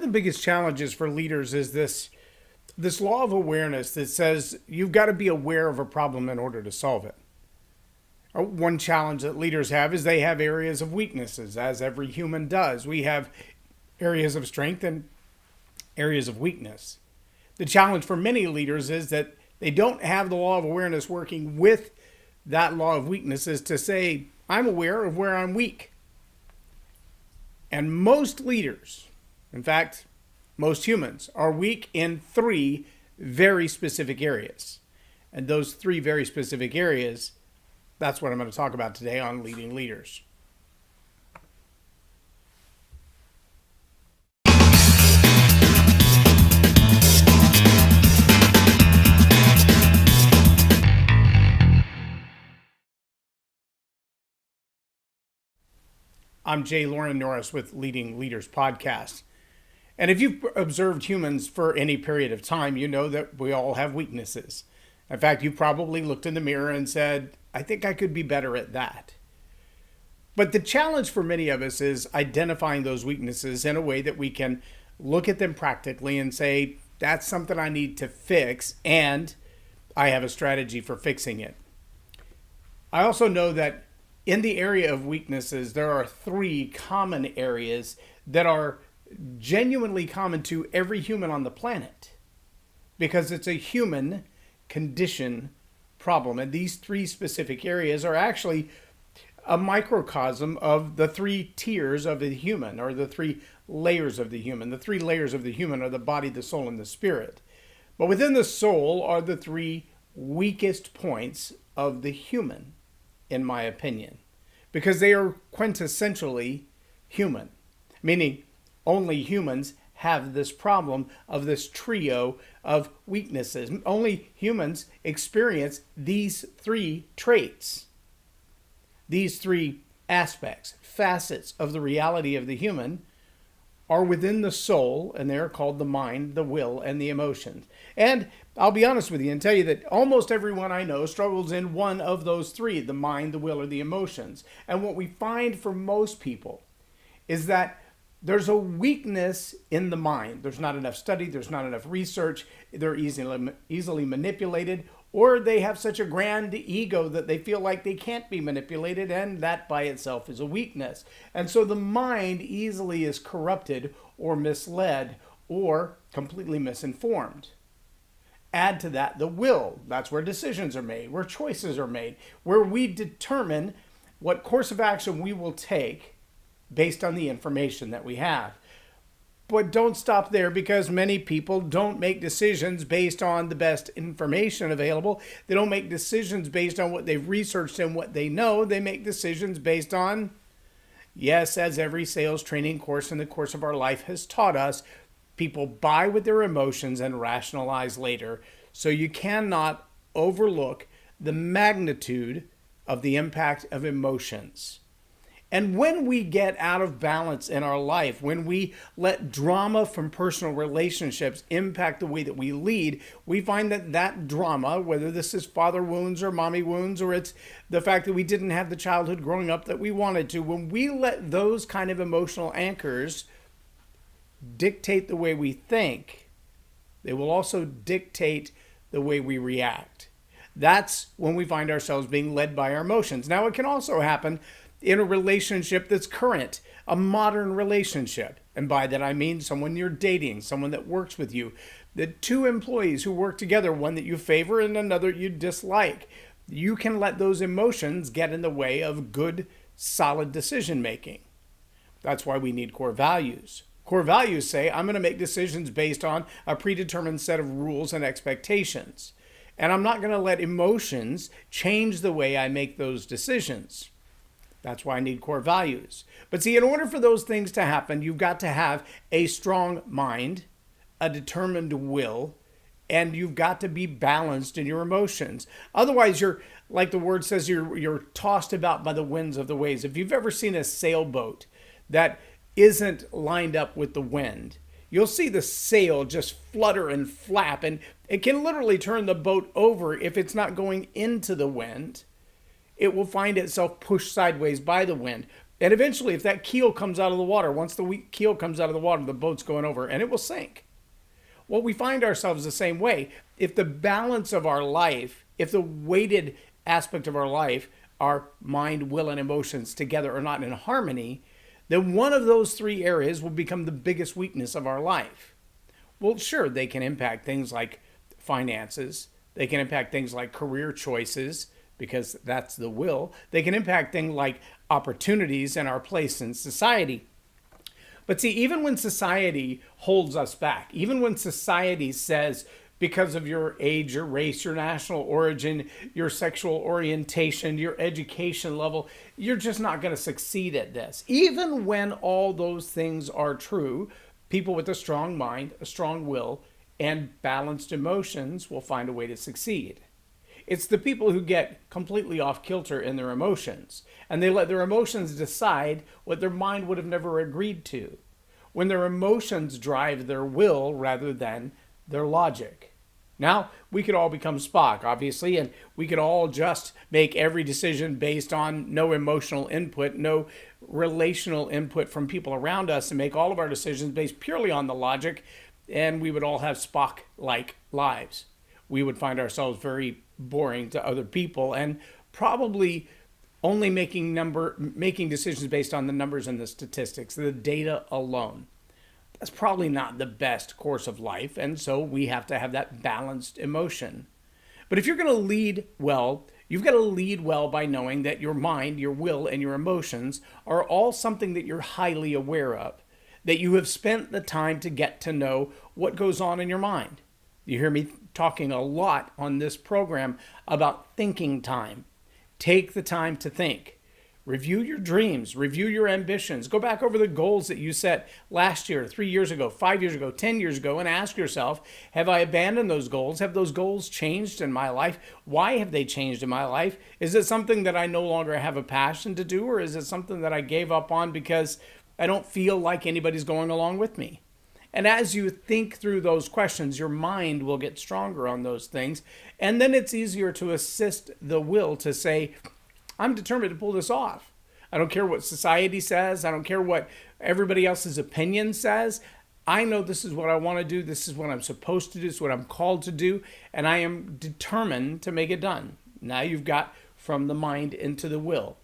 the biggest challenges for leaders is this law of awareness that says you've got to be aware of a problem in order to solve it. One challenge that leaders have is they have areas of weaknesses, as every human does. We have areas of strength and areas of weakness. The challenge for many leaders is that they don't have the law of awareness working with that law of weaknesses to say, I'm aware of where I'm weak. And most leaders, in fact, most humans, are weak in three very specific areas. And those three very specific areas, that's what I'm going to talk about today on Leading Leaders. I'm J Loren Norris with Leading Leaders Podcast. And if you've observed humans for any period of time, you know that we all have weaknesses. In fact, you've probably looked in the mirror and said, I think I could be better at that. But the challenge for many of us is identifying those weaknesses in a way that we can look at them practically and say, that's something I need to fix, and I have a strategy for fixing it. I also know that in the area of weaknesses, there are three common areas that are genuinely common to every human on the planet because it's a human condition problem. And these three specific areas are actually a microcosm of the three tiers of the human, or the three layers of the human. The three layers of the human are the body, the soul, and the spirit. But within the soul are the three weakest points of the human, in my opinion, because they are quintessentially human, meaning only humans have this problem of this trio of weaknesses. Only humans experience these three traits, these three aspects, facets of the reality of the human are within the soul, and they're called the mind, the will, and the emotions. And I'll be honest with you and tell you that almost everyone I know struggles in one of those three, the mind, the will, or the emotions. And what we find for most people is that there's a weakness in the mind. There's not enough study, there's not enough research, they're easily manipulated, or they have such a grand ego that they feel like they can't be manipulated, and that by itself is a weakness. And so the mind easily is corrupted or misled or completely misinformed. Add to that the will. That's where decisions are made, where choices are made, where we determine what course of action we will take based on the information that we have. But don't stop there, because many people don't make decisions based on the best information available. They don't make decisions based on what they've researched and what they know. They make decisions based on, yes, as every sales training course in the course of our life has taught us, people buy with their emotions and rationalize later. So you cannot overlook the magnitude of the impact of emotions. And when we get out of balance in our life, when we let drama from personal relationships impact the way that we lead, we find that that drama, whether this is father wounds or mommy wounds, or it's the fact that we didn't have the childhood growing up that we wanted to, when we let those kind of emotional anchors dictate the way we think, they will also dictate the way we react. That's when we find ourselves being led by our emotions. Now, it can also happen in a relationship that's current, a modern relationship. And by that I mean someone you're dating, someone that works with you, the two employees who work together, one that you favor and another you dislike. You can let those emotions get in the way of good, solid decision making. That's why we need core values. Core values say, I'm going to make decisions based on a predetermined set of rules and expectations. And I'm not going to let emotions change the way I make those decisions. That's why I need core values. But see, in order for those things to happen, you've got to have a strong mind, a determined will, and you've got to be balanced in your emotions. Otherwise, you're, like the word says, you're tossed about by the winds of the waves. If you've ever seen a sailboat that isn't lined up with the wind, you'll see the sail just flutter and flap, and it can literally turn the boat over if it's not going into the wind. It will find itself pushed sideways by the wind. And eventually, if that keel comes out of the water, once the keel comes out of the water, the boat's going over and it will sink. Well, we find ourselves the same way. If the balance of our life, if the weighted aspect of our life, our mind, will, and emotions together are not in harmony, then one of those three areas will become the biggest weakness of our life. Well, sure, they can impact things like finances. They can impact things like career choices, because that's the will. They can impact things like opportunities and our place in society. But see, even when society holds us back, even when society says, because of your age, your race, your national origin, your sexual orientation, your education level, you're just not going to succeed at this. Even when all those things are true, people with a strong mind, a strong will, and balanced emotions will find a way to succeed. It's the people who get completely off kilter in their emotions, and they let their emotions decide what their mind would have never agreed to, when their emotions drive their will rather than their logic. Now, we could all become Spock, obviously, and we could all just make every decision based on no emotional input, no relational input from people around us, and make all of our decisions based purely on the logic, and we would all have Spock-like lives. We would find ourselves very boring to other people and probably only making decisions based on the numbers and the statistics, the data alone. That's probably not the best course of life, and so we have to have that balanced emotion. But if you're going to lead well, you've got to lead well by knowing that your mind, your will, and your emotions are all something that you're highly aware of, that you have spent the time to get to know what goes on in your mind. You hear me talking a lot on this program about thinking time. Take the time to think. Review your dreams. Review your ambitions. Go back over the goals that you set last year, 3 years ago, 5 years ago, 10 years ago, and ask yourself, have I abandoned those goals? Have those goals changed in my life? Why have they changed in my life? Is it something that I no longer have a passion to do, or is it something that I gave up on because I don't feel like anybody's going along with me? And as you think through those questions, your mind will get stronger on those things. And then it's easier to assist the will to say, I'm determined to pull this off. I don't care what society says. I don't care what everybody else's opinion says. I know this is what I want to do. This is what I'm supposed to do. This is what I'm called to do. And I am determined to make it done. Now you've got from the mind into the will.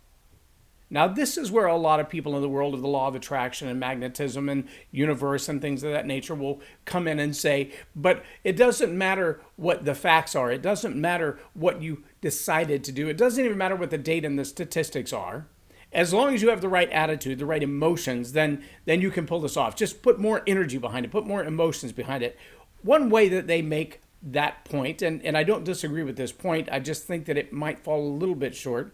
Now, this is where a lot of people in the world of the law of attraction and magnetism and universe and things of that nature will come in and say, but it doesn't matter what the facts are. It doesn't matter what you decided to do. It doesn't even matter what the data and the statistics are. As long as you have the right attitude, the right emotions, then you can pull this off. Just put more energy behind it. Put more emotions behind it. One way that they make that point, and I don't disagree with this point, I just think that it might fall a little bit short.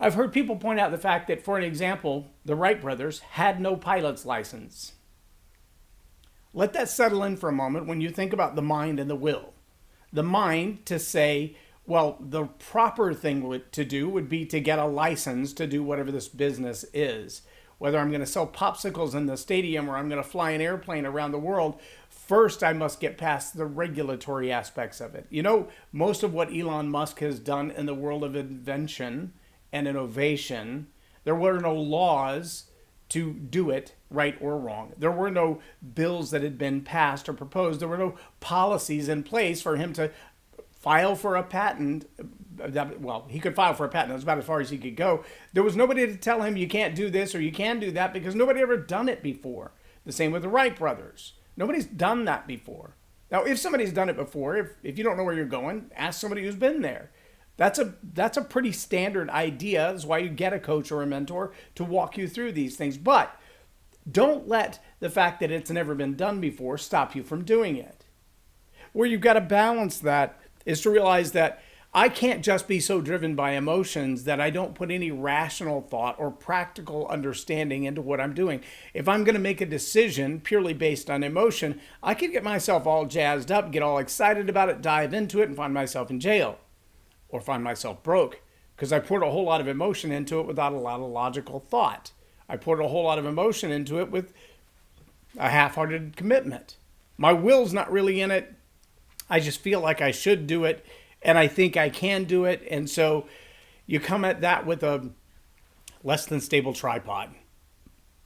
I've heard people point out the fact that, for an example, the Wright brothers had no pilot's license. Let that settle in for a moment when you think about the mind and the will. The mind to say, well, the proper thing to do would be to get a license to do whatever this business is. Whether I'm going to sell popsicles in the stadium or I'm going to fly an airplane around the world, first I must get past the regulatory aspects of it. You know, most of what Elon Musk has done in the world of invention and innovation, there were no laws to do it right or wrong. There were no bills that had been passed or proposed. There were no policies in place for him to file for a patent. Well, he could file for a patent. That's about as far as he could go. There was nobody to tell him you can't do this or you can do that because nobody ever done it before. The same with the Wright brothers. Nobody's done that before. Now, if somebody's done it before, if you don't know where you're going, ask somebody who's been there. That's a pretty standard idea. That's why you get a coach or a mentor to walk you through these things. But don't let the fact that it's never been done before stop you from doing it. Where you've got to balance that is to realize that I can't just be so driven by emotions that I don't put any rational thought or practical understanding into what I'm doing. If I'm going to make a decision purely based on emotion, I could get myself all jazzed up, get all excited about it, dive into it, and find myself in jail. Or find myself broke because I poured a whole lot of emotion into it without a lot of logical thought. I poured a whole lot of emotion into it with a half-hearted commitment. My will's not really in it. I just feel like I should do it, and I think I can do it. And so you come at that with a less than stable tripod.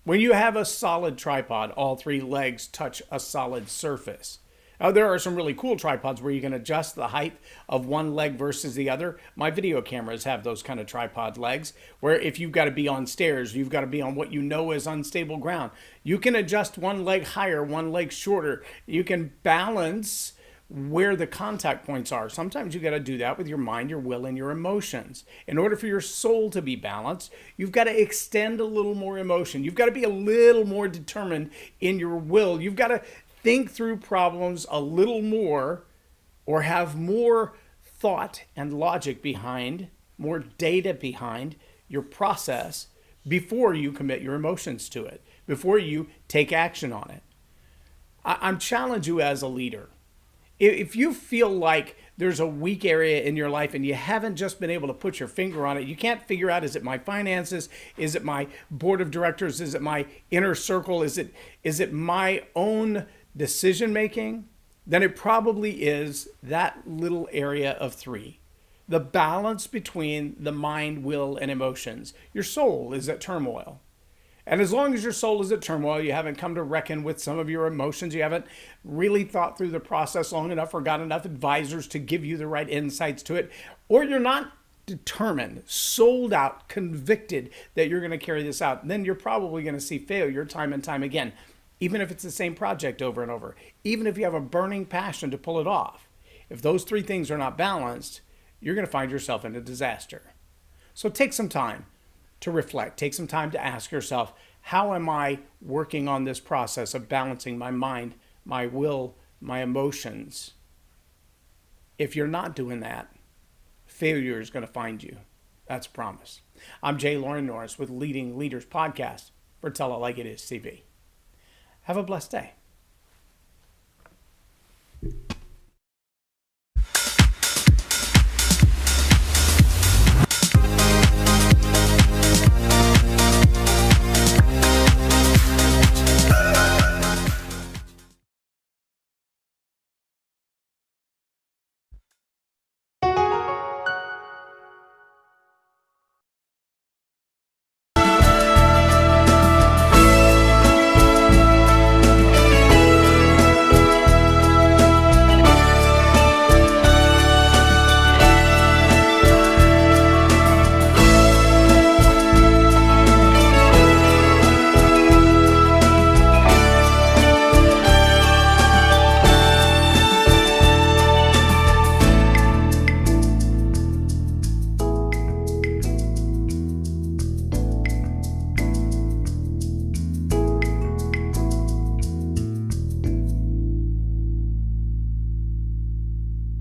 When you have a solid tripod, all three legs touch a solid surface. Now, there are some really cool tripods where you can adjust the height of one leg versus the other. My video cameras have those kind of tripod legs where if you've got to be on stairs, you've got to be on what you know is unstable ground. You can adjust one leg higher, one leg shorter. You can balance where the contact points are. Sometimes you got to do that with your mind, your will, and your emotions. In order for your soul to be balanced, you've got to extend a little more emotion. You've got to be a little more determined in your will. You've got to think through problems a little more, or have more thought and logic behind, more data behind your process before you commit your emotions to it, before you take action on it. I'm challenging you as a leader. If you feel like there's a weak area in your life and you haven't just been able to put your finger on it, you can't figure out, is it my finances? Is it my board of directors? Is it my inner circle? Is it my own decision making? Then it probably is that little area of three. The balance between the mind, will, and emotions. Your soul is at turmoil. And as long as your soul is at turmoil, you haven't come to reckon with some of your emotions, you haven't really thought through the process long enough or got enough advisors to give you the right insights to it, or you're not determined, sold out, convicted that you're going to carry this out, then you're probably going to see failure time and time again, even if it's the same project over and over, even if you have a burning passion to pull it off. If those three things are not balanced, you're going to find yourself in a disaster. So take some time to reflect. Take some time to ask yourself, how am I working on this process of balancing my mind, my will, my emotions? If you're not doing that, failure is going to find you. That's a promise. I'm J Loren Norris with Leading Leaders Podcast for Tell It Like It Is TV. Have a blessed day.